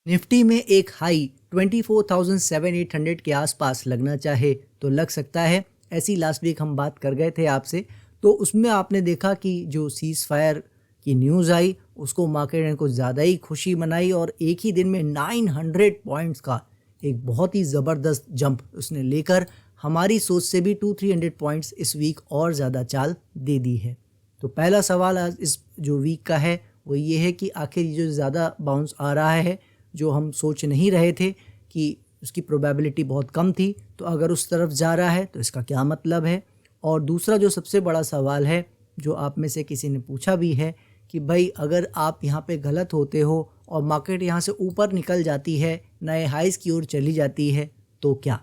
Nifty में एक high 24,700 के आसपास लगना चाहे तो लग सकता है। ऐसी लास्ट वीक हम बात कर गए थे आपसे, तो उसमें आपने देखा कि जो सीज़ फायर की न्यूज़ आई उसको मार्केट ने कुछ ज़्यादा ही खुशी मनाई और एक ही दिन में 900 पॉइंट्स का एक बहुत ही ज़बरदस्त जंप उसने लेकर हमारी सोच से भी 200-300 पॉइंट्स इस वीक और ज़्यादा चाल दे दी है। तो पहला सवाल आज इस जो वीक का है वो ये है कि आखिर ये जो ज़्यादा बाउंस आ रहा है, जो हम सोच नहीं रहे थे कि उसकी प्रोबेबिलिटी बहुत कम थी, तो अगर उस तरफ जा रहा है तो इसका क्या मतलब है। और दूसरा जो सबसे बड़ा सवाल है, जो आप में से किसी ने पूछा भी है कि भाई अगर आप यहाँ पे गलत होते हो और मार्केट यहाँ से ऊपर निकल जाती है, नए हाइज़ की ओर चली जाती है, तो क्या।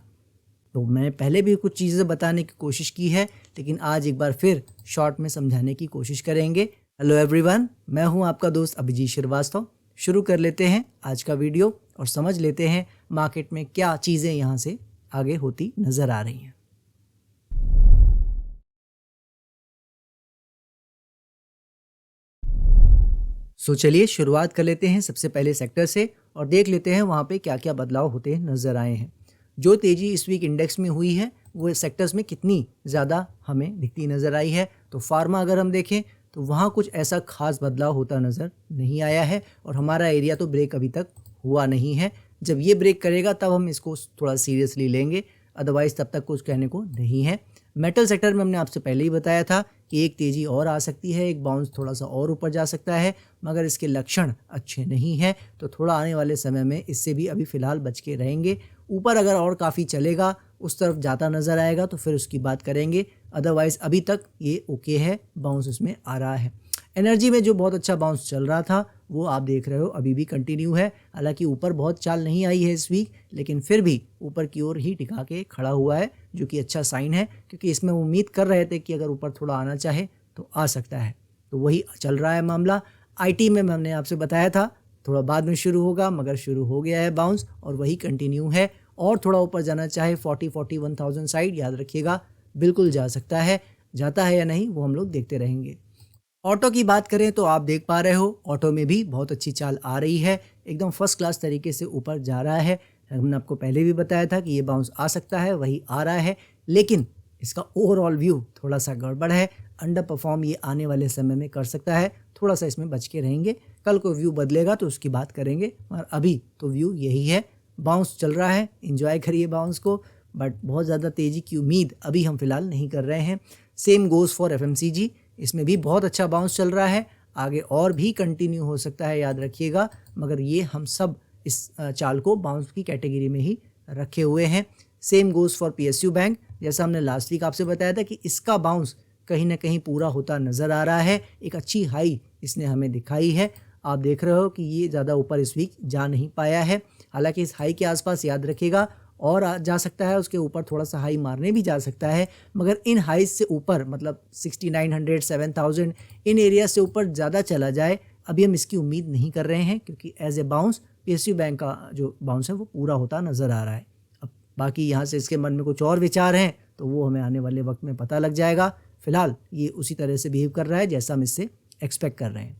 तो मैंने पहले भी कुछ चीज़ें बताने की कोशिश की है, लेकिन आज एक बार फिर शॉर्ट में समझाने की कोशिश करेंगे। हेलो एवरीवन, मैं हूं आपका दोस्त अभिजीत श्रीवास्तव। शुरू कर लेते हैं आज का वीडियो और समझ लेते हैं मार्केट में क्या चीज़ें यहाँ से आगे होती नज़र आ रही हैं। चलिए शुरुआत कर लेते हैं सबसे पहले सेक्टर से और देख लेते हैं वहाँ पे क्या क्या बदलाव होते नज़र आए हैं। जो तेज़ी इस वीक इंडेक्स में हुई है वो सेक्टर्स में कितनी ज़्यादा हमें दिखती नज़र आई है। तो फार्मा अगर हम देखें तो वहाँ कुछ ऐसा खास बदलाव होता नज़र नहीं आया है और हमारा एरिया तो ब्रेक अभी तक हुआ नहीं है। जब ये ब्रेक करेगा तब हम इसको थोड़ा सीरियसली लेंगे, अदरवाइज़ तब तक कुछ कहने को नहीं है। मेटल सेक्टर में हमने आपसे पहले ही बताया था कि एक तेज़ी और आ सकती है, एक बाउंस थोड़ा सा और ऊपर जा सकता है, मगर इसके लक्षण अच्छे नहीं हैं, तो थोड़ा आने वाले समय में इससे भी अभी फ़िलहाल बच के रहेंगे। ऊपर अगर और काफ़ी चलेगा, उस तरफ जाता नज़र आएगा तो फिर उसकी बात करेंगे, अदरवाइज़ अभी तक ये ओके है, बाउंस उसमें आ रहा है। एनर्जी में जो बहुत अच्छा बाउंस चल रहा था वो आप देख रहे हो अभी भी कंटिन्यू है। हालांकि ऊपर बहुत चाल नहीं आई है इस वीक, लेकिन फिर भी ऊपर की ओर ही टिका के खड़ा हुआ है, जो कि अच्छा साइन है, क्योंकि इसमें उम्मीद कर रहे थे कि अगर ऊपर थोड़ा आना चाहे तो आ सकता है। तो वही चल रहा है मामला। आईटी में हमने आपसे बताया था थोड़ा बाद में शुरू होगा, मगर शुरू हो गया है बाउंस और वही कंटिन्यू है। और थोड़ा ऊपर जाना चाहे 40-41,000 साइड, याद रखिएगा बिल्कुल जा सकता है। जाता है या नहीं वो हम लोग देखते रहेंगे। ऑटो की बात करें तो आप देख पा रहे हो ऑटो में भी बहुत अच्छी चाल आ रही है, एकदम फर्स्ट क्लास तरीके से ऊपर जा रहा है। हमने आपको पहले भी बताया था कि ये बाउंस आ सकता है, वही आ रहा है, लेकिन इसका ओवरऑल व्यू थोड़ा सा गड़बड़ है। अंडर परफॉर्म ये आने वाले समय में कर सकता है, थोड़ा सा इसमें बच के रहेंगे। कल को व्यू बदलेगा तो उसकी बात करेंगे, और अभी तो व्यू यही है। बाउंस चल रहा है, इंजॉय करिए बाउंस को, बट बहुत ज़्यादा तेज़ी की उम्मीद अभी हम फिलहाल नहीं कर रहे हैं। सेम गोज़ फॉर FMCG, इसमें भी बहुत अच्छा बाउंस चल रहा है, आगे और भी कंटिन्यू हो सकता है, याद रखिएगा। मगर ये हम सब इस चाल को बाउंस की कैटेगरी में ही रखे हुए हैं। Same goes for PSU bank, जैसा हमने लास्ट वीक आपसे बताया था कि इसका बाउंस कहीं ना कहीं पूरा होता नज़र आ रहा है। एक अच्छी हाई इसने हमें दिखाई है, आप देख रहे हो कि ये ज़्यादा ऊपर इस वीक जा नहीं पाया है। हालांकि इस हाई के आसपास याद रखिएगा और जा सकता है, उसके ऊपर थोड़ा सा हाई मारने भी जा सकता है, मगर इन हाइज से ऊपर मतलब 6900 7000 इन एरिया से ऊपर ज़्यादा चला जाए अभी हम इसकी उम्मीद नहीं कर रहे हैं, क्योंकि as a bounce PSU bank का जो बाउंस है वो पूरा होता नज़र आ रहा है। अब बाकी यहाँ से इसके मन में कुछ और विचार हैं तो वो हमें आने वाले वक्त में पता लग जाएगा। फिलहाल ये उसी तरह से बिहेव कर रहा है जैसा हम इससे एक्सपेक्ट कर रहे हैं।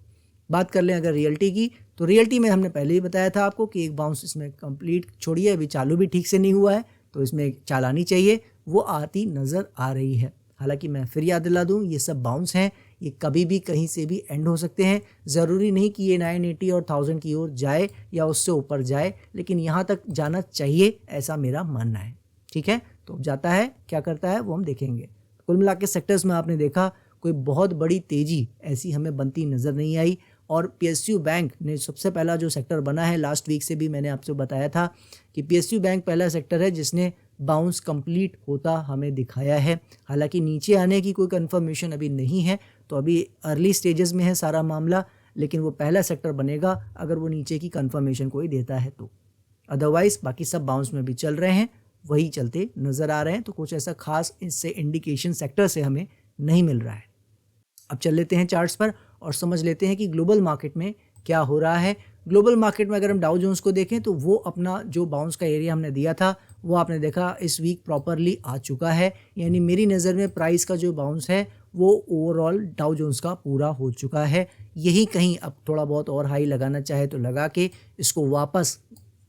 बात कर लें अगर रियल्टी की, तो रियल्टी में हमने पहले ही बताया था आपको कि एक बाउंस इसमें कंप्लीट छोड़िए, अभी चालू भी ठीक से नहीं हुआ है, तो इसमें एक चाल आनी चाहिए, वो आती नज़र आ रही है। हालांकि मैं फिर याद दिला दूं, ये सब बाउंस हैं, ये कभी भी कहीं से भी एंड हो सकते हैं। ज़रूरी नहीं कि ये 980 और 1000 की ओर जाए या उससे ऊपर जाए, लेकिन यहाँ तक जाना चाहिए ऐसा मेरा मानना है। ठीक है, तो जाता है क्या करता है वो हम देखेंगे। कुल मिला के सेक्टर्स में आपने देखा कोई बहुत बड़ी तेज़ी ऐसी हमें बनती नज़र नहीं आई। और PSU बैंक ने सबसे पहला जो सेक्टर बना है, लास्ट वीक से भी मैंने आपसे बताया था कि PSU बैंक पहला सेक्टर है जिसने बाउंस कंप्लीट होता हमें दिखाया है। हालांकि नीचे आने की कोई कंफर्मेशन अभी नहीं है, तो अभी अर्ली स्टेजेस में है सारा मामला, लेकिन वो पहला सेक्टर बनेगा अगर वो नीचे की कंफर्मेशन कोई देता है तो। अदरवाइज बाकी सब बाउंस में भी चल रहे हैं, वही चलते नज़र आ रहे हैं, तो कुछ ऐसा खास इससे इंडिकेशन सेक्टर से हमें नहीं मिल रहा है। अब चल लेते हैं चार्ट्स पर और समझ लेते हैं कि ग्लोबल मार्केट में क्या हो रहा है। ग्लोबल मार्केट में अगर हम डाउ जोन्स को देखें तो वो अपना जो बाउंस का एरिया हमने दिया था वो आपने देखा इस वीक प्रॉपरली आ चुका है। यानी मेरी नज़र में प्राइस का जो बाउंस है वो ओवरऑल डाउ जोन्स का पूरा हो चुका है। यही कहीं अब थोड़ा बहुत और हाई लगाना चाहे तो लगा के इसको वापस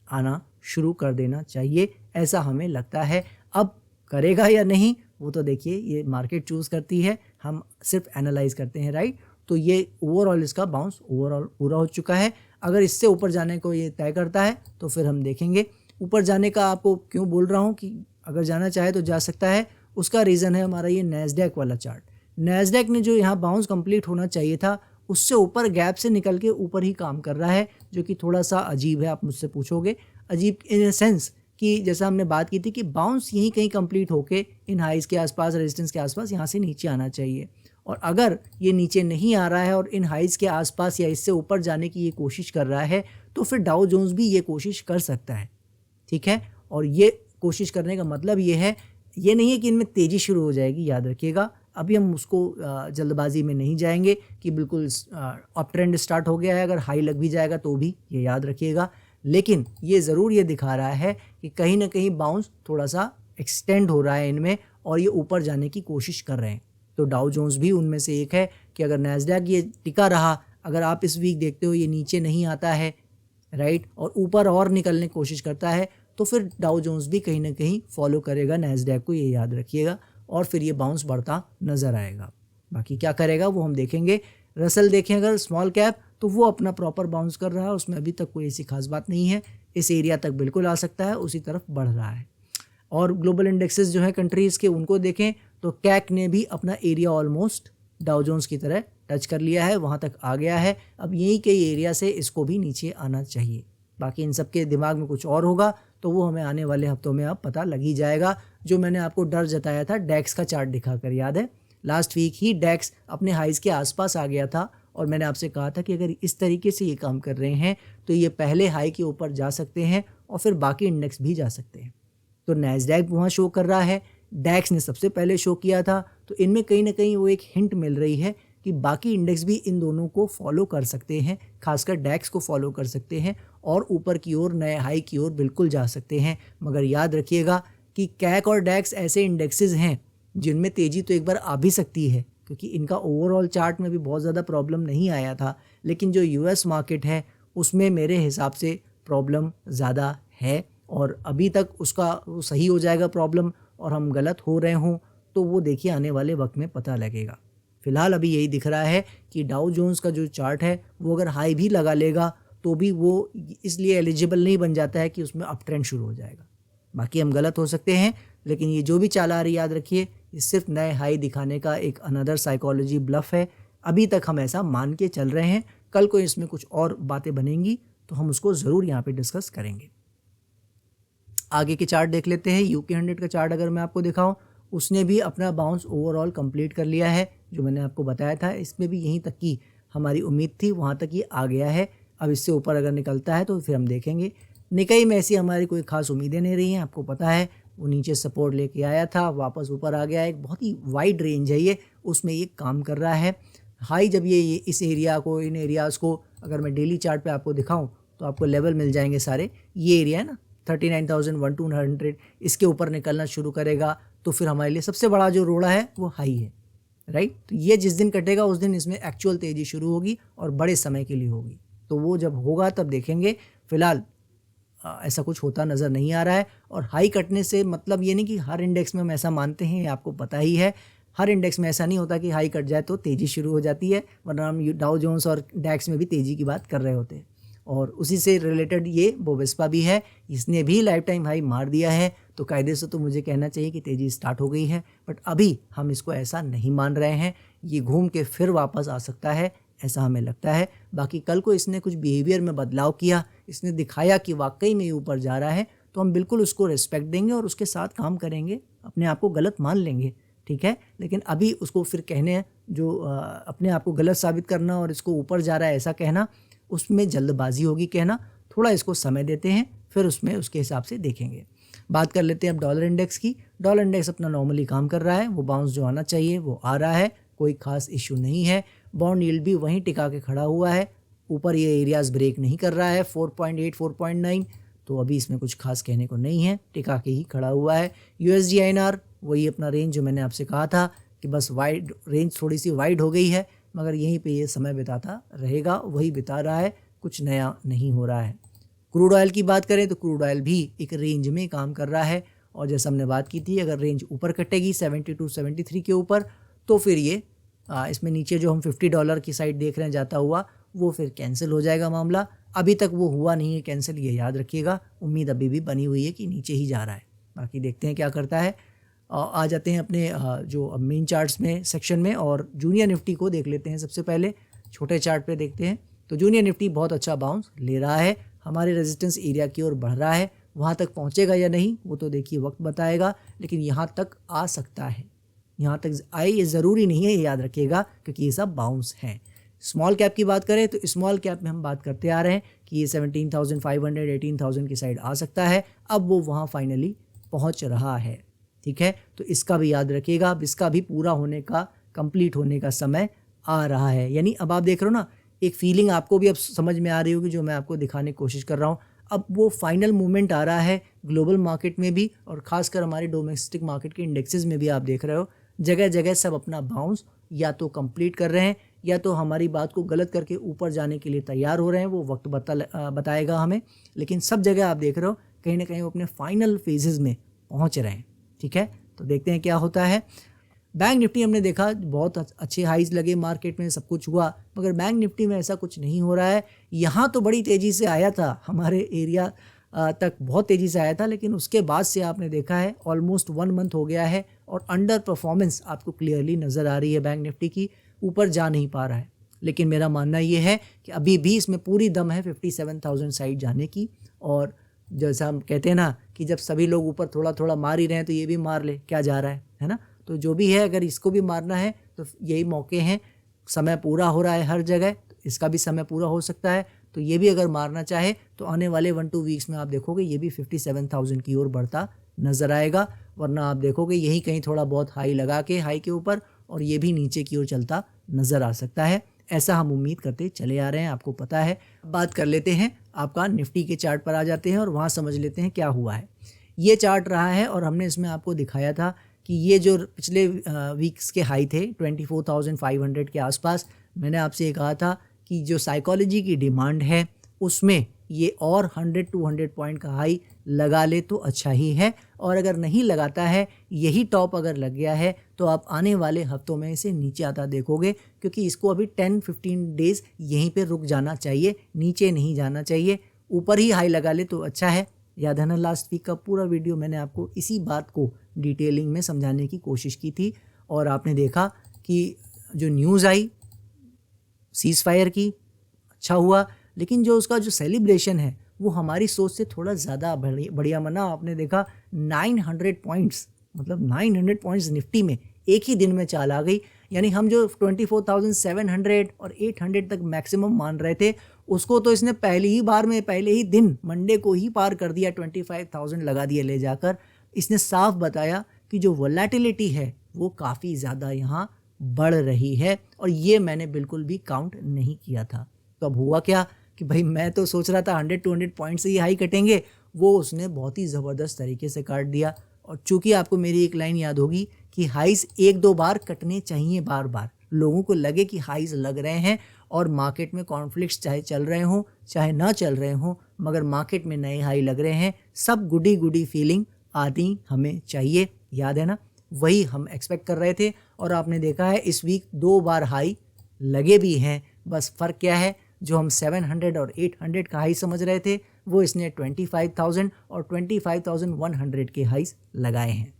आना शुरू कर देना चाहिए, ऐसा हमें लगता है। अब करेगा या नहीं वो तो देखिए ये मार्केट चूज़ करती है, हम सिर्फ एनालाइज करते हैं, राइट। तो ये ओवरऑल इसका बाउंस ओवरऑल पूरा हो चुका है। अगर इससे ऊपर जाने को ये तय करता है तो फिर हम देखेंगे। ऊपर जाने का आपको क्यों बोल रहा हूँ कि अगर जाना चाहे तो जा सकता है, उसका रीज़न है हमारा ये नैस्डैक वाला चार्ट। नैस्डैक ने जो यहाँ बाउंस कंप्लीट होना चाहिए था उससे ऊपर गैप से निकल के ऊपर ही काम कर रहा है, जो कि थोड़ा सा अजीब है। आप मुझसे पूछोगे अजीब इन सेंस कि जैसा हमने बात की थी कि बाउंस यहीं कहीं कंप्लीट होके इन हाइज के आसपास, रेजिस्टेंस के आसपास यहाँ से नीचे आना चाहिए। और अगर ये नीचे नहीं आ रहा है और इन हाइज के आसपास या इससे ऊपर जाने की ये कोशिश कर रहा है तो फिर डाउ जोन्स भी ये कोशिश कर सकता है, ठीक है। और ये कोशिश करने का मतलब ये है, ये नहीं है कि इनमें तेज़ी शुरू हो जाएगी, याद रखिएगा। अभी हम उसको जल्दबाजी में नहीं जाएंगे कि बिल्कुल अप ट्रेंड स्टार्ट हो गया है, अगर हाई लग भी जाएगा तो भी, ये याद रखिएगा। लेकिन ये ज़रूर ये दिखा रहा है कि कहीं ना कहीं बाउंस थोड़ा सा एक्सटेंड हो रहा है इनमें और ये ऊपर जाने की कोशिश कर रहे हैं। तो डाउ जोन्स भी उनमें से एक है कि अगर नैस्डैक ये टिका रहा, अगर आप इस वीक देखते हो ये नीचे नहीं आता है, राइट, और ऊपर और निकलने की कोशिश करता है तो फिर डाउ जोन्स भी कहीं ना कहीं फॉलो करेगा नैस्डैक को, ये याद रखिएगा। और फिर ये बाउंस बढ़ता नज़र आएगा। बाकी क्या करेगा वो हम देखेंगे। रसल देखें अगर स्मॉल कैप तो वो अपना प्रॉपर बाउंस कर रहा है, उसमें अभी तक कोई ऐसी खास बात नहीं है। इस एरिया तक बिल्कुल आ सकता है, उसी तरफ बढ़ रहा है। और ग्लोबल इंडेक्सेस जो है कंट्रीज़ के, उनको देखें तो कैक ने भी अपना एरिया ऑलमोस्ट डाउ जोन्स की तरह टच कर लिया है, वहाँ तक आ गया है। अब यही कई एरिया से इसको भी नीचे आना चाहिए। बाकी इन सब के दिमाग में कुछ और होगा तो वो हमें आने वाले हफ्तों में अब पता लग ही जाएगा। जो मैंने आपको डर जताया था डैक्स का चार्ट दिखाकर, याद है लास्ट वीक ही डैक्स अपने हाइज के आसपास आ गया था और मैंने आपसे कहा था कि अगर इस तरीके से ये काम कर रहे हैं तो ये पहले हाई के ऊपर जा सकते हैं और फिर बाकी इंडेक्स भी जा सकते हैं। तो नैस्डैक वहाँ शो कर रहा है, डैक्स ने सबसे पहले शो किया था, तो इनमें कहीं ना कहीं वो एक हिंट मिल रही है कि बाकी इंडेक्स भी इन दोनों को फॉलो कर सकते हैं, खासकर डैक्स को फॉलो कर सकते हैं और ऊपर की ओर नए हाई की ओर बिल्कुल जा सकते हैं। मगर याद रखिएगा कि कैक और डैक्स ऐसे इंडेक्सेस हैं जिनमें तेज़ी तो एक बार आ भी सकती है, क्योंकि इनका ओवरऑल चार्ट में भी बहुत ज़्यादा प्रॉब्लम नहीं आया था। लेकिन जो यूएस मार्केट है उसमें मेरे हिसाब से प्रॉब्लम ज़्यादा है और अभी तक उसका सही हो जाएगा प्रॉब्लम और हम गलत हो रहे हों तो वो देखिए आने वाले वक्त में पता लगेगा। फ़िलहाल अभी यही दिख रहा है कि डाउ जोन्स का जो चार्ट है वो अगर हाई भी लगा लेगा तो भी वो इसलिए एलिजिबल नहीं बन जाता है कि उसमें अप ट्रेंड शुरू हो जाएगा। बाकी हम गलत हो सकते हैं, लेकिन ये जो भी चाल आ रही याद रखिए ये सिर्फ नए हाई दिखाने का एक अनदर साइकोलॉजी ब्लफ है। अभी तक हम ऐसा मान के चल रहे हैं, कल को इसमें कुछ और बातें बनेंगी तो हम उसको ज़रूर यहाँ पे डिस्कस करेंगे। आगे के चार्ट देख लेते हैं। यूके 100 का चार्ट अगर मैं आपको दिखाऊं, उसने भी अपना बाउंस ओवरऑल कंप्लीट कर लिया है, जो मैंने आपको बताया था। इसमें भी यहीं तक की हमारी उम्मीद थी, वहाँ तक ये आ गया है। अब इससे ऊपर अगर निकलता है तो फिर हम देखेंगे। निकाई में ऐसी हमारी कोई खास उम्मीदें नहीं रही हैं, आपको पता है वो नीचे सपोर्ट लेके आया था, वापस ऊपर आ गया। एक बहुत ही वाइड रेंज है ये, उसमें ये काम कर रहा है। हाई जब ये इस एरिया को, इन एरियाज़ को अगर मैं डेली चार्ट पे आपको दिखाऊं तो आपको लेवल मिल जाएंगे सारे। ये एरिया है ना 39,100, इसके ऊपर निकलना शुरू करेगा तो फिर हमारे लिए सबसे बड़ा जो रोड़ा है वो हाई है, राइट। तो ये जिस दिन कटेगा उस दिन इसमें एक्चुअल तेज़ी शुरू होगी और बड़े समय के लिए होगी। तो वो जब होगा तब देखेंगे। फिलहाल ऐसा कुछ होता नज़र नहीं आ रहा है। और हाई कटने से मतलब ये नहीं कि हर इंडेक्स में हम ऐसा मानते हैं, आपको पता ही है हर इंडेक्स में ऐसा नहीं होता कि हाई कट जाए तो तेज़ी शुरू हो जाती है, वरना हम डाउ जोन्स और डैक्स में भी तेज़ी की बात कर रहे होते हैं। और उसी से रिलेटेड ये बोवेस्पा भी है, इसने भी लाइफ टाइम हाई मार दिया है। तो कायदे से तो मुझे कहना चाहिए कि तेज़ी स्टार्ट हो गई है, बट अभी हम इसको ऐसा नहीं मान रहे हैं। ये घूम के फिर वापस आ सकता है, ऐसा हमें लगता है। बाकी कल को इसने कुछ बिहेवियर में बदलाव किया, इसने दिखाया कि वाकई में ये ऊपर जा रहा है, तो हम बिल्कुल उसको रिस्पेक्ट देंगे और उसके साथ काम करेंगे, अपने आप को गलत मान लेंगे, ठीक है। लेकिन अभी उसको फिर कहने जो अपने आप को गलत साबित करना और इसको ऊपर जा रहा है ऐसा कहना, उसमें जल्दबाजी होगी कहना। थोड़ा इसको समय देते हैं, फिर उसमें उसके हिसाब से देखेंगे। बात कर लेते हैं अब डॉलर इंडेक्स की। डॉलर इंडेक्स अपना नॉर्मली काम कर रहा है, वो बाउंस जो आना चाहिए वो आ रहा है, कोई खास इशू नहीं है। बॉन्ड यील्ड भी वहीं टिका के खड़ा हुआ है, ऊपर ये एरियाज़ ब्रेक नहीं कर रहा है 4.8 4.9, तो अभी इसमें कुछ खास कहने को नहीं है, टिका के ही खड़ा हुआ है। USD INR वही अपना रेंज जो मैंने आपसे कहा था कि बस वाइड रेंज थोड़ी सी वाइड हो गई है, मगर यहीं पे ये समय बिताता रहेगा, वही बिता रहा है, कुछ नया नहीं हो रहा है। क्रूड ऑयल की बात करें तो क्रूड ऑयल भी एक रेंज में काम कर रहा है, और जैसा हमने बात की थी, अगर रेंज ऊपर कटेगी 72 73 के ऊपर, तो फिर ये इसमें नीचे जो हम $50 की साइड देख रहे हैं जाता हुआ, वो फिर कैंसिल हो जाएगा मामला। अभी तक वो हुआ नहीं है कैंसिल, ये याद रखिएगा। उम्मीद अभी भी बनी हुई है कि नीचे ही जा रहा है। बाकी देखते हैं क्या करता है। आ जाते हैं अपने जो मेन चार्ट्स में सेक्शन में, और जूनियर निफ्टी को देख लेते हैं। सबसे पहले छोटे चार्ट पे देखते हैं तो जूनियर निफ्टी बहुत अच्छा बाउंस ले रहा है, हमारे रेजिस्टेंस एरिया की ओर बढ़ रहा है। वहाँ तक पहुँचेगा या नहीं वो तो देखिए वक्त बताएगा, लेकिन यहाँ तक आ सकता है। यहाँ तक आए ये ज़रूरी नहीं है, ये याद रखिएगा, क्योंकि ये सब बाउंस हैं। स्मॉल कैप की बात करें तो स्मॉल कैप में हम बात करते आ रहे हैं कि ये 17,500 18,000 की साइड आ सकता है। अब वो वहाँ फाइनली पहुँच रहा है, ठीक है। तो इसका भी याद रखिएगा, अब इसका भी पूरा होने का, कंप्लीट होने का समय आ रहा है। यानी अब आप देख रहे हो ना, एक फीलिंग आपको भी अब समझ में आ रही होगी जो मैं आपको दिखाने की कोशिश कर रहा हूँ। अब वो फाइनल मूवमेंट आ रहा है ग्लोबल मार्केट में भी, और ख़ासकर हमारे डोमेस्टिक मार्केट के इंडेक्सेस में भी। आप देख रहे हो जगह जगह सब अपना बाउंस या तो कंप्लीट कर रहे हैं, या तो हमारी बात को गलत करके ऊपर जाने के लिए तैयार हो रहे हैं। वो वक्त बताएगा हमें, लेकिन सब जगह आप देख रहे हो कहीं ना कहीं वो अपने फाइनल फेजेस में पहुंच रहे हैं, ठीक है। तो देखते हैं क्या होता है। बैंक निफ्टी हमने देखा बहुत अच्छे हाइज लगे मार्केट में, सब कुछ हुआ, मगर बैंक निफ्टी में ऐसा कुछ नहीं हो रहा है। यहाँ तो बड़ी तेज़ी से आया था, हमारे एरिया तक बहुत तेज़ी से आया था, लेकिन उसके बाद से आपने देखा है ऑलमोस्ट 1 मंथ हो गया है, और अंडर परफॉर्मेंस आपको क्लियरली नज़र आ रही है बैंक निफ्टी की, ऊपर जा नहीं पा रहा है। लेकिन मेरा मानना ये है कि अभी भी इसमें पूरी दम है 57,000 साइड जाने की। और जैसा हम कहते हैं ना कि जब सभी लोग ऊपर थोड़ा थोड़ा मार ही रहे हैं तो ये भी मार ले, क्या जा रहा है ना। तो जो भी है, अगर इसको भी मारना है तो यही मौके हैं। समय पूरा हो रहा है हर जगह, तो इसका भी समय पूरा हो सकता है। तो ये भी अगर मारना चाहे तो आने वाले 1-2 वीक्स में आप देखोगे ये भी 57,000 की ओर बढ़ता नज़र आएगा। वरना आप देखोगे यही कहीं थोड़ा बहुत हाई लगा के, हाई के ऊपर, और ये भी नीचे की ओर चलता नज़र आ सकता है। ऐसा हम उम्मीद करते चले आ रहे हैं, आपको पता है। बात कर लेते हैं आपका निफ्टी के चार्ट पर आ जाते हैं, और वहाँ समझ लेते हैं क्या हुआ है। ये चार्ट रहा है, और हमने इसमें आपको दिखाया था कि ये जो पिछले वीक्स के हाई थे 24,500 के आसपास, मैंने आपसे ये कहा था कि जो साइकोलॉजी की डिमांड है उसमें ये और 100-200 पॉइंट का हाई लगा ले तो अच्छा ही है, और अगर नहीं लगाता है, यही टॉप अगर लग गया है, तो आप आने वाले हफ्तों में इसे नीचे आता देखोगे, क्योंकि इसको अभी 10-15 डेज़ यहीं पे रुक जाना चाहिए, नीचे नहीं जाना चाहिए। ऊपर ही हाई लगा ले तो अच्छा है। याद है ना, लास्ट वीक का पूरा वीडियो मैंने आपको इसी बात को डिटेलिंग में समझाने की कोशिश की थी, और आपने देखा कि जो न्यूज़ आई सीज़ फायर की, अच्छा हुआ, लेकिन जो उसका जो सेलिब्रेशन है वो हमारी सोच से थोड़ा ज़्यादा बढ़िया मना। आपने देखा 900 पॉइंट्स, मतलब 900 पॉइंट्स निफ्टी में एक ही दिन में चाल आ गई। यानी हम जो 24,700 और 800 तक मैक्सिमम मान रहे थे, उसको तो इसने पहले ही दिन मंडे को ही पार कर दिया, 25,000 लगा दिया ले जाकर। इसने साफ बताया कि जो वोलेटिलिटी है वो काफ़ी ज़्यादा यहाँ बढ़ रही है, और ये मैंने बिल्कुल भी काउंट नहीं किया था। तो अब हुआ क्या कि भाई मैं तो सोच रहा था 100-200 पॉइंट से ही हाई कटेंगे, वो उसने बहुत ही ज़बरदस्त तरीके से काट दिया। और चूंकि आपको मेरी एक लाइन याद होगी कि हाइज 1-2 बार कटने चाहिए, बार बार लोगों को लगे कि हाइज लग रहे हैं, और मार्केट में कॉन्फ्लिक्ट्स चाहे चल रहे हों चाहे ना चल रहे हों, मगर मार्केट में नए हाई लग रहे हैं, सब गुडी फीलिंग आती हमें चाहिए। याद है ना, वही हम एक्सपेक्ट कर रहे थे, और आपने देखा है इस वीक 2 बार हाई लगे भी हैं। बस फ़र्क क्या है, जो हम 700 और 800 का हाई समझ रहे थे, वो इसने 25,000 और 25,100 के हाइस लगाए हैं।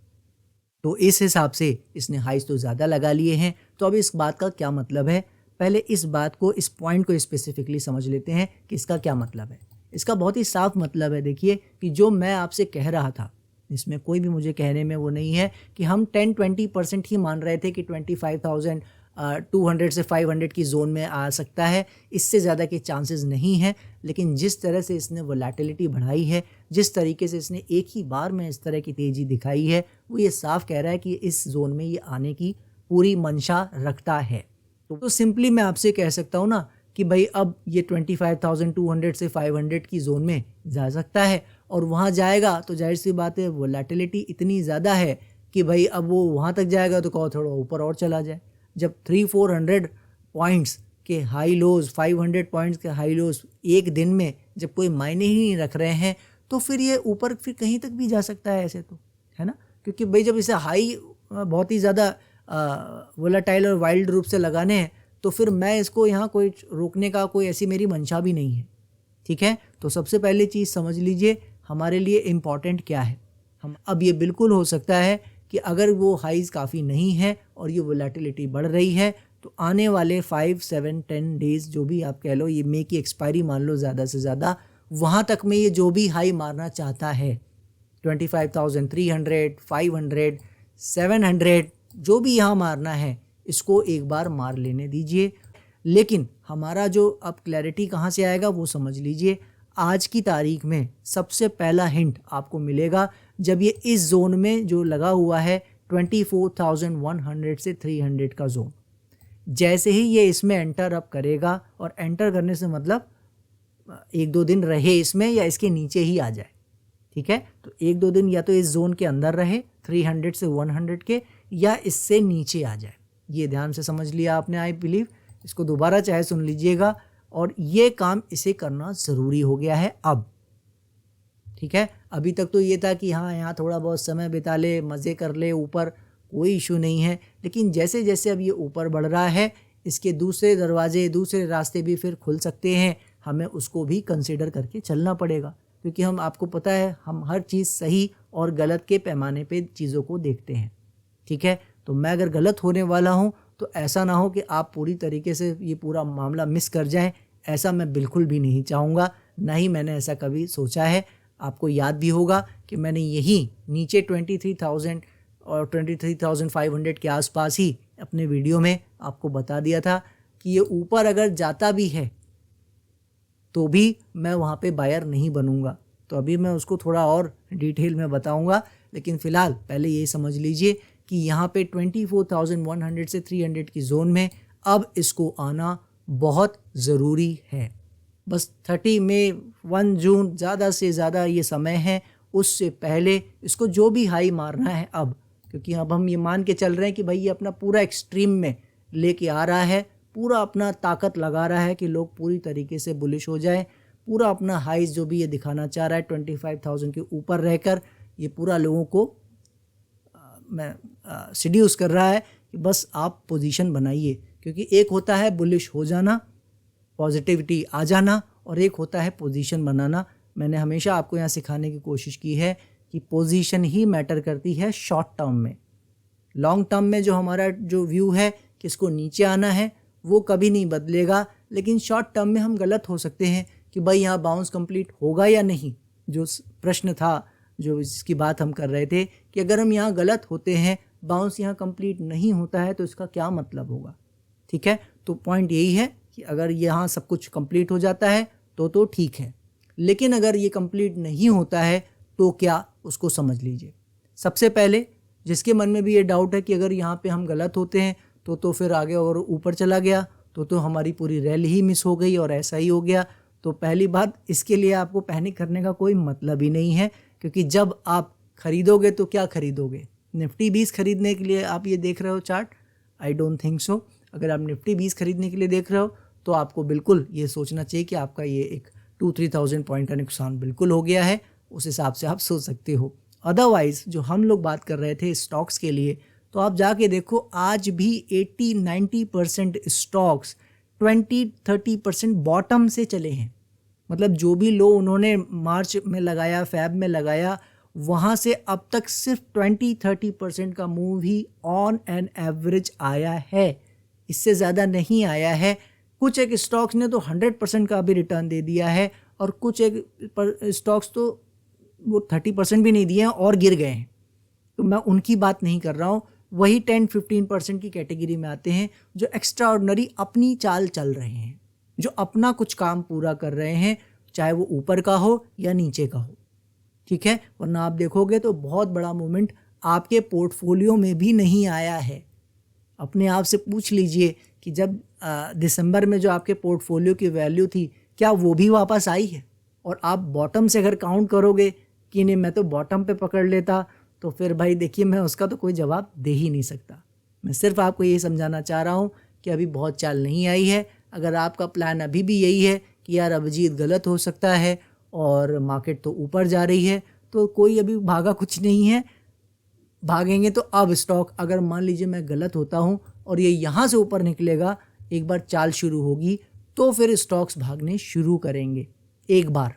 तो इस हिसाब से इसने हाइस तो ज़्यादा लगा लिए हैं। तो अब इस बात का क्या मतलब है, पहले इस बात को, इस पॉइंट को स्पेसिफिकली समझ लेते हैं कि इसका क्या मतलब है। इसका बहुत ही साफ मतलब है, देखिए कि जो मैं आपसे कह रहा था, इसमें कोई भी मुझे कहने में वो नहीं है कि हम 10-20% ही मान रहे थे कि 25,200 से 500 की जोन में आ सकता है, इससे ज़्यादा के चांसेस नहीं हैं। लेकिन जिस तरह से इसने वोलेटिलिटी बढ़ाई है, जिस तरीके से इसने एक ही बार में इस तरह की तेज़ी दिखाई है, वो ये साफ कह रहा है कि इस जोन में ये आने की पूरी मंशा रखता है। तो सिंपली मैं आपसे कह सकता हूँ ना कि भाई अब ये 25,200 से 500 की जोन में जा सकता है, और वहाँ जाएगा तो जाहिर सी बात है वोलेटिलिटी इतनी ज़्यादा है कि भाई अब वो वहाँ तक जाएगा तो कहो थोड़ा ऊपर और चला जाए। जब 300-400 पॉइंट्स के हाई लोज, 500 पॉइंट्स के हाई लोज एक दिन में जब कोई मायने ही नहीं रख रहे हैं, तो फिर ये ऊपर फिर कहीं तक भी जा सकता है ऐसे तो, है ना। क्योंकि भाई जब इसे हाई बहुत ही ज़्यादा वोलेटाइल और वाइल्ड रूप से लगाने हैं, तो फिर मैं इसको यहाँ कोई रोकने का कोई ऐसी मेरी मंशा भी नहीं है, ठीक है। तो सबसे पहली चीज़ समझ लीजिए हमारे लिए इम्पॉर्टेंट क्या है। हम अब ये बिल्कुल हो सकता है कि अगर वो हाइज काफ़ी नहीं है और ये वोलेटिलिटी बढ़ रही है, तो आने वाले 5, 7, 10 डेज़ जो भी आप कह लो, ये मे की एक्सपायरी मान लो ज़्यादा से ज़्यादा, वहाँ तक में ये जो भी हाई मारना चाहता है 25,300, 500, 700 जो भी यहाँ मारना है, इसको एक बार मार लेने दीजिए। लेकिन हमारा जो अब क्लैरिटी कहाँ से आएगा वो समझ लीजिए। आज की तारीख में सबसे पहला हिंट आपको मिलेगा जब ये इस जोन में जो लगा हुआ है 24,100 से 300 का जोन, जैसे ही ये इसमें एंटर अप करेगा, और एंटर करने से मतलब 1-2 दिन रहे इसमें या इसके नीचे ही आ जाए, ठीक है। तो 1-2 दिन या तो इस जोन के अंदर रहे 300 से 100 के, या इससे नीचे आ जाए। ये ध्यान से समझ लिया आपने, आई बिलीव। इसको दोबारा चाहे सुन लीजिएगा, और ये काम इसे करना ज़रूरी हो गया है अब, ठीक है। अभी तक तो ये था कि हाँ यहाँ थोड़ा बहुत समय बिता ले, मज़े कर ले, ऊपर कोई इशू नहीं है। लेकिन जैसे जैसे अब ये ऊपर बढ़ रहा है, इसके दूसरे दरवाजे, दूसरे रास्ते भी फिर खुल सकते हैं, हमें उसको भी कंसिडर करके चलना पड़ेगा। क्योंकि हम, आपको पता है, हम हर चीज़ सही और गलत के पैमाने पे चीज़ों को देखते हैं, ठीक है। तो मैं अगर गलत होने वाला हूँ तो ऐसा ना हो कि आप पूरी तरीके से ये पूरा मामला मिस कर जाएं, ऐसा मैं बिल्कुल भी नहीं चाहूँगा, ना ही मैंने ऐसा कभी सोचा है। आपको याद भी होगा कि मैंने यही नीचे 23,000 और 23,500 के आसपास ही अपने वीडियो में आपको बता दिया था कि ये ऊपर अगर जाता भी है तो भी मैं वहाँ पे बायर नहीं बनूँगा। तो अभी मैं उसको थोड़ा और डिटेल में बताऊँगा, लेकिन फ़िलहाल पहले ये समझ लीजिए कि यहाँ पे 24,100 से 300 की जोन में अब इसको आना बहुत ज़रूरी है। बस 30 मई, 1 जून ज़्यादा से ज़्यादा ये समय है, उससे पहले इसको जो भी हाई मारना है अब, क्योंकि अब हम ये मान के चल रहे हैं कि भाई ये अपना पूरा एक्सट्रीम में लेके आ रहा है, पूरा अपना ताकत लगा रहा है कि लोग पूरी तरीके से बुलिश हो जाए, पूरा अपना हाइज जो भी ये दिखाना चाह रहा है 25,000 के ऊपर रहकर, ये पूरा लोगों को मैं सीड्यूस कर रहा है कि बस आप पोजीशन बनाइए। क्योंकि एक होता है बुलिश हो जाना, पॉजिटिविटी आ जाना, और एक होता है पोजीशन बनाना। मैंने हमेशा आपको यहाँ सिखाने की कोशिश की है कि पोजीशन ही मैटर करती है शॉर्ट टर्म में। लॉन्ग टर्म में जो हमारा जो व्यू है कि इसको नीचे आना है, वो कभी नहीं बदलेगा। लेकिन शॉर्ट टर्म में हम गलत हो सकते हैं कि भाई यहाँ बाउंस कंप्लीट होगा या नहीं। जो प्रश्न था, जो इसकी बात हम कर रहे थे कि अगर हम यहाँ गलत होते हैं, बाउंस यहाँ कंप्लीट नहीं होता है, तो इसका क्या मतलब होगा, ठीक है। तो पॉइंट यही है कि अगर यहाँ सब कुछ कंप्लीट हो जाता है तो ठीक है, लेकिन अगर ये कंप्लीट नहीं होता है तो क्या, उसको समझ लीजिए। सबसे पहले जिसके मन में भी ये डाउट है कि अगर यहाँ पे हम गलत होते हैं तो फिर आगे और ऊपर चला गया तो हमारी पूरी रैली ही मिस हो गई और ऐसा ही हो गया, तो पहली बात, इसके लिए आपको पैनिक करने का कोई मतलब ही नहीं है। क्योंकि जब आप खरीदोगे तो क्या खरीदोगे, निफ्टी 20 खरीदने के लिए आप ये देख रहे हो chart? I don't think so. अगर आप निफ्टी 20 खरीदने के लिए देख रहे हो तो आपको बिल्कुल ये सोचना चाहिए कि आपका ये एक 2-3,000 पॉइंट का नुकसान बिल्कुल हो गया है। उस हिसाब से आप सोच सकते हो। अदरवाइज़ जो हम लोग बात कर रहे थे स्टॉक्स के लिए, तो आप जाके देखो, आज भी 80-90% स्टॉक्स 20-30% बॉटम से चले हैं। मतलब जो भी लो उन्होंने मार्च में लगाया, फैब में लगाया, वहाँ से अब तक सिर्फ 20-30% का move he on an average आया है, इससे ज़्यादा नहीं आया है। कुछ एक स्टॉक्स ने तो 100% का भी रिटर्न दे दिया है, और कुछ एक स्टॉक्स तो वो 30% भी नहीं दिए हैं और गिर गए हैं। तो मैं उनकी बात नहीं कर रहा हूँ, वही 10-15% की कैटेगरी में आते हैं जो एक्स्ट्रा ऑर्डिनरी अपनी चाल चल रहे हैं, जो अपना कुछ काम पूरा कर रहे हैं, चाहे वो ऊपर का हो या नीचे का हो, ठीक है। वरना आप देखोगे तो बहुत बड़ा मूवमेंट आपके पोर्टफोलियो में भी नहीं आया है। अपने आप से पूछ लीजिए कि जब दिसंबर में जो आपके पोर्टफोलियो की वैल्यू थी, क्या वो भी वापस आई है? और आप बॉटम से अगर काउंट करोगे कि नहीं मैं तो बॉटम पे पकड़ लेता, तो फिर भाई देखिए मैं उसका तो कोई जवाब दे ही नहीं सकता। मैं सिर्फ आपको ये समझाना चाह रहा हूँ कि अभी बहुत चाल नहीं आई है। अगर आपका प्लान अभी भी यही है कि यार अभिजीत गलत हो सकता है और मार्केट तो ऊपर जा रही है, तो कोई अभी भागा कुछ नहीं है। भागेंगे तो अब स्टॉक, अगर मान लीजिए मैं गलत होता हूँ और ये यहाँ से ऊपर निकलेगा, एक बार चाल शुरू होगी तो फिर स्टॉक्स भागने शुरू करेंगे एक बार,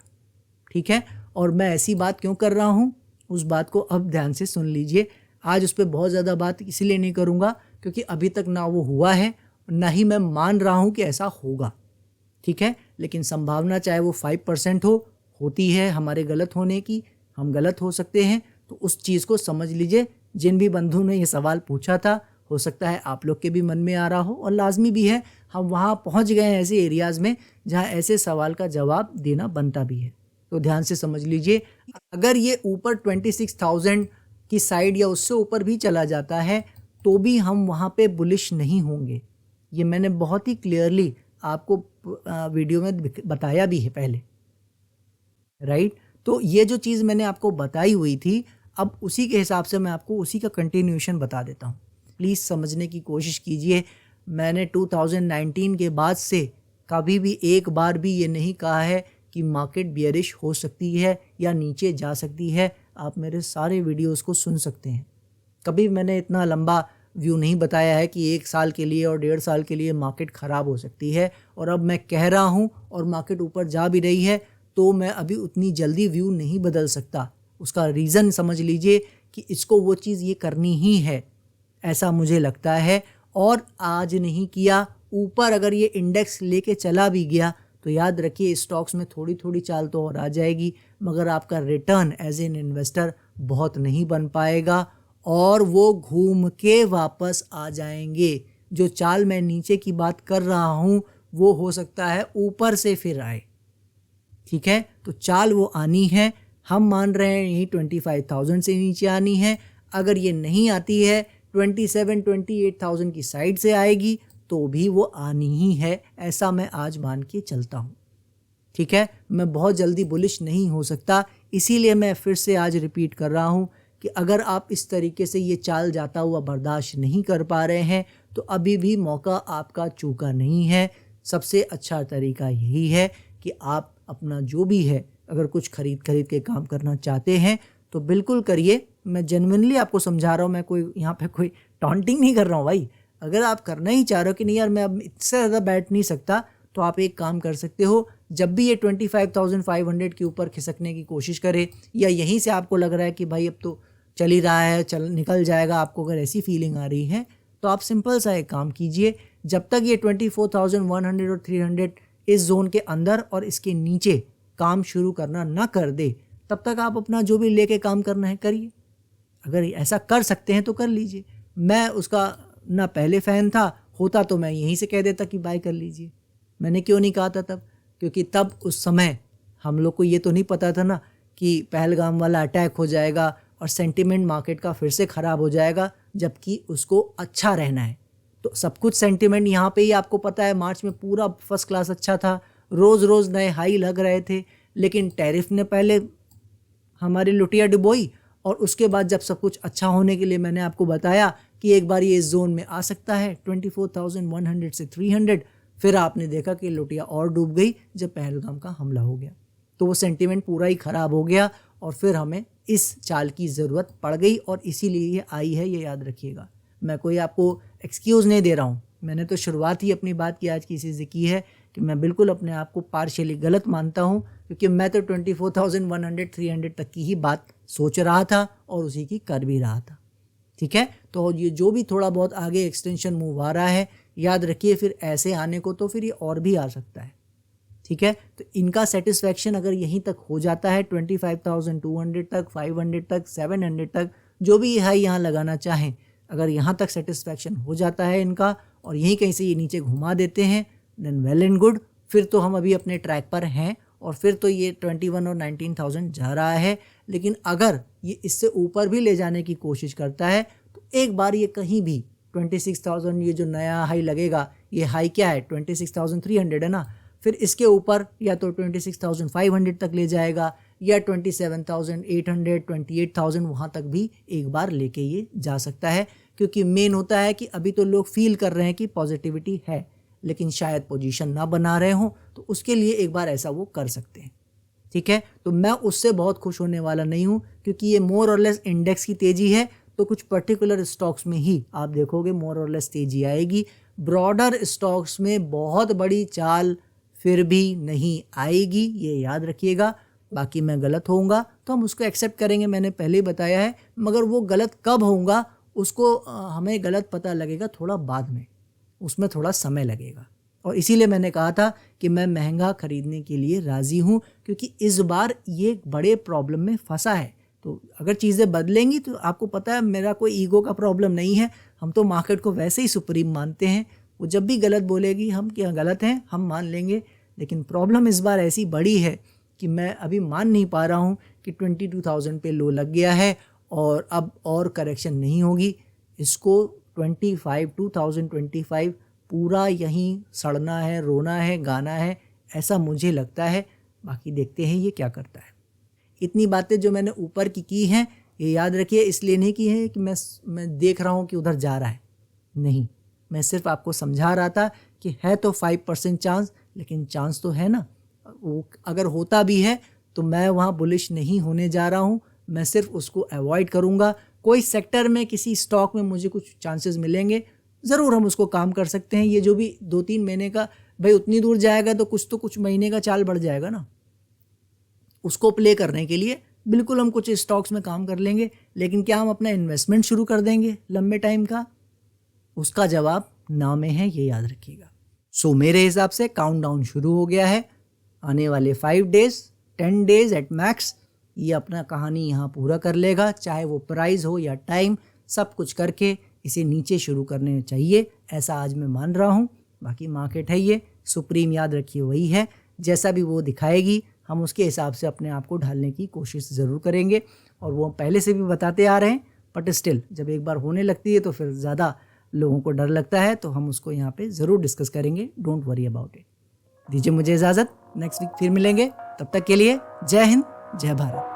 ठीक है। और मैं ऐसी बात क्यों कर रहा हूँ उस बात को अब ध्यान से सुन लीजिए। आज उस पर बहुत ज़्यादा बात इसलिए नहीं करूँगा क्योंकि अभी तक ना वो हुआ है ना ही मैं मान रहा हूँ कि ऐसा होगा, ठीक है। लेकिन संभावना चाहे वो 5% होती है हमारे गलत होने की, हम गलत हो सकते हैं। तो उस चीज़ को समझ लीजिए। जिन भी बंधु ने ये सवाल पूछा था, हो सकता है आप लोग के भी मन में आ रहा हो, और लाजमी भी है हम वहाँ पहुँच गए हैं ऐसे एरियाज़ में जहाँ ऐसे सवाल का जवाब देना बनता भी है। तो ध्यान से समझ लीजिए, अगर ये ऊपर 26,000 की साइड या उससे ऊपर भी चला जाता है तो भी हम वहाँ पे बुलिश नहीं होंगे। ये मैंने बहुत ही क्लियरली आपको वीडियो में बताया भी है पहले, राइट। तो ये जो चीज़ मैंने आपको बताई हुई थी, अब उसी के हिसाब से मैं आपको उसी का कंटिन्यूएशन बता देता हूँ। प्लीज़ समझने की कोशिश कीजिए। मैंने 2019 के बाद से कभी भी एक बार भी ये नहीं कहा है कि मार्केट बियरिश हो सकती है या नीचे जा सकती है। आप मेरे सारे वीडियोस को सुन सकते हैं। कभी मैंने इतना लंबा व्यू नहीं बताया है कि 1 साल के लिए और 1.5 साल के लिए मार्केट ख़राब हो सकती है। और अब मैं कह रहा हूँ और मार्केट ऊपर जा भी रही है तो मैं अभी उतनी जल्दी व्यू नहीं बदल सकता। उसका रीज़न समझ लीजिए कि इसको वो चीज़ ये करनी ही है, ऐसा मुझे लगता है। और आज नहीं किया, ऊपर अगर ये इंडेक्स लेके चला भी गया तो याद रखिए स्टॉक्स में थोड़ी थोड़ी चाल तो और आ जाएगी, मगर आपका रिटर्न एज एन इन्वेस्टर बहुत नहीं बन पाएगा और वो घूम के वापस आ जाएंगे। जो चाल मैं नीचे की बात कर रहा हूँ वो हो सकता है ऊपर से फिर आए, ठीक है। तो चाल वो आनी है, हम मान रहे हैं यही 25,000 से नीचे आनी है। अगर ये नहीं आती है 27-28,000 की साइड से आएगी तो भी वो आनी ही है, ऐसा मैं आज मान के चलता हूँ, ठीक है। मैं बहुत जल्दी बुलिश नहीं हो सकता, इसीलिए मैं फिर से आज रिपीट कर रहा हूँ कि अगर आप इस तरीके से ये चाल जाता हुआ बर्दाश्त नहीं कर पा रहे हैं तो अभी भी मौका आपका चूका नहीं है। सबसे अच्छा तरीका यही है कि आप अपना जो भी है, अगर कुछ खरीद के काम करना चाहते हैं तो बिल्कुल करिए। मैं जेन्युइनली आपको समझा रहा हूँ, मैं कोई यहाँ पे कोई टॉन्टिंग नहीं कर रहा हूँ भाई। अगर आप करना ही चाह रहे हो कि नहीं यार मैं अब इससे ज़्यादा बैठ नहीं सकता, तो आप एक काम कर सकते हो। जब भी ये 25,500 के ऊपर खिसकने की कोशिश करे या यहीं से आपको लग रहा है कि भाई अब तो चल ही रहा है, चल निकल जाएगा, आपको अगर ऐसी फीलिंग आ रही है तो आप सिंपल सा एक काम कीजिए। जब तक ये 24,100 और 300 इस जोन के अंदर और इसके नीचे काम शुरू करना ना कर दे, तब तक आप अपना जो भी लेके काम करना है करिए। अगर ऐसा कर सकते हैं तो कर लीजिए। मैं उसका ना पहले फ़ैन था, होता तो मैं यहीं से कह देता कि बाय कर लीजिए। मैंने क्यों नहीं कहा था तब? क्योंकि तब उस समय हम लोग को ये तो नहीं पता था ना कि पहलगाम वाला अटैक हो जाएगा और सेंटिमेंट मार्केट का फिर से ख़राब हो जाएगा, जबकि उसको अच्छा रहना है। तो सब कुछ सेंटिमेंट यहाँ पे ही आपको पता है, मार्च में पूरा फर्स्ट क्लास अच्छा था, रोज़ रोज़ नए हाई लग रहे थे, लेकिन टैरिफ ने पहले हमारी लुटिया डुबोई और उसके बाद जब सब कुछ अच्छा होने के लिए मैंने आपको बताया कि एक बार ये इस जोन में आ सकता है 24,100 से 300, फिर आपने देखा कि लुटिया और डूब गई जब पहलगाम का हमला हो गया। तो वो सेंटिमेंट पूरा ही ख़राब हो गया और फिर हमें इस चाल की ज़रूरत पड़ गई और इसीलिए ये आई है, ये याद रखिएगा। मैं कोई आपको एक्सक्यूज़ नहीं दे रहा हूँ, मैंने तो शुरुआत ही अपनी बात की आज की इसी से की है कि मैं बिल्कुल अपने आप को पार्शियली गलत मानता हूँ, क्योंकि मैं तो 24,100 300 तक की ही बात सोच रहा था और उसी की कर भी रहा था, ठीक है। तो ये जो भी थोड़ा बहुत आगे एक्सटेंशन मूव आ रहा है, याद रखिए फिर ऐसे आने को तो फिर ये और भी आ सकता है, ठीक है। तो इनका सेटिस्फैक्शन अगर यहीं तक हो जाता है 25,200 तक, 500 तक, 700 तक, जो भी हाई यहाँ लगाना चाहें, अगर यहाँ तक सेटिस्फैक्शन हो जाता है इनका और यहीं कहीं से ये नीचे घुमा देते हैं, देन वेल एंड गुड। फिर तो हम अभी अपने ट्रैक पर हैं और फिर तो ये 21 और 19,000 जा रहा है। लेकिन अगर ये इससे ऊपर भी ले जाने की कोशिश करता है तो एक बार ये कहीं भी 26,000, ये जो नया हाई लगेगा, ये हाई क्या है 26,300 है ना, फिर इसके ऊपर या तो 26,500 तक ले जाएगा या 27,800, 28,000 वहाँ तक भी एक बार लेके ये जा सकता है, क्योंकि मेन होता है कि अभी तो लोग फील कर रहे हैं कि पॉजिटिविटी है, लेकिन शायद पोजीशन ना बना रहे हों, तो उसके लिए एक बार ऐसा वो कर सकते हैं। ठीक है, तो मैं उससे बहुत खुश होने वाला नहीं हूँ, क्योंकि ये मोर और लेस इंडेक्स की तेज़ी है, तो कुछ पर्टिकुलर स्टॉक्स में ही आप देखोगे मोर और लेस तेज़ी आएगी। ब्रॉडर स्टॉक्स में बहुत बड़ी चाल फिर भी नहीं आएगी, ये याद रखिएगा। बाकी मैं गलत होऊंगा तो हम उसको एक्सेप्ट करेंगे, मैंने पहले ही बताया है, मगर वो गलत कब होऊंगा उसको हमें गलत पता लगेगा थोड़ा बाद में, उसमें थोड़ा समय लगेगा। और इसीलिए मैंने कहा था कि मैं महंगा खरीदने के लिए राज़ी हूँ, क्योंकि इस बार ये बड़े प्रॉब्लम में फंसा है। तो अगर चीज़ें बदलेंगी तो आपको पता है मेरा कोई ईगो का प्रॉब्लम नहीं है, हम तो मार्केट को वैसे ही सुप्रीम मानते हैं। वो जब भी गलत बोलेगी हम क्या गलत हैं हम मान लेंगे, लेकिन प्रॉब्लम इस बार ऐसी बड़ी है कि मैं अभी मान नहीं पा रहा हूँ कि 22,000 पे लो लग गया है और अब और करेक्शन नहीं होगी। इसको 2025 पूरा यहीं सड़ना है, रोना है, गाना है, ऐसा मुझे लगता है। बाकी देखते हैं ये क्या करता है। इतनी बातें जो मैंने ऊपर की हैं ये याद रखिए, इसलिए नहीं की है कि मैं देख रहा हूँ कि उधर जा रहा है, नहीं, मैं सिर्फ आपको समझा रहा था कि है तो 5% चांस, लेकिन चांस तो है ना, वो अगर होता भी है तो मैं वहाँ बुलिश नहीं होने जा रहा हूँ, मैं सिर्फ उसको अवॉइड करूँगा। कोई सेक्टर में किसी स्टॉक में मुझे कुछ चांसेस मिलेंगे, ज़रूर हम उसको काम कर सकते हैं। ये जो भी 2-3 महीने का भाई उतनी दूर जाएगा तो कुछ महीने का चाल बढ़ जाएगा ना, उसको प्ले करने के लिए बिल्कुल हम कुछ स्टॉक्स में काम कर लेंगे, लेकिन क्या हम अपना इन्वेस्टमेंट शुरू कर देंगे लंबे टाइम का? उसका जवाब ना में है, ये याद रखिएगा। सो मेरे हिसाब से काउंटडाउन शुरू हो गया है। आने वाले 5 डेज 10 डेज एट मैक्स ये अपना कहानी यहाँ पूरा कर लेगा, चाहे वो प्राइस हो या टाइम, सब कुछ करके इसे नीचे शुरू करने चाहिए, ऐसा आज मैं मान रहा हूँ। बाकी मार्केट है ये सुप्रीम, याद रखिए वही है, जैसा भी वो दिखाएगी हम उसके हिसाब से अपने आप को ढालने की कोशिश ज़रूर करेंगे। और वो पहले से भी बताते आ रहे हैं, बट स्टिल जब एक बार होने लगती है तो फिर ज़्यादा लोगों को डर लगता है, तो हम उसको यहाँ पे ज़रूर डिस्कस करेंगे। Don't worry about it. दीजिए मुझे इजाज़त, नेक्स्ट वीक फिर मिलेंगे, तब तक के लिए जय हिंद, जय भारत।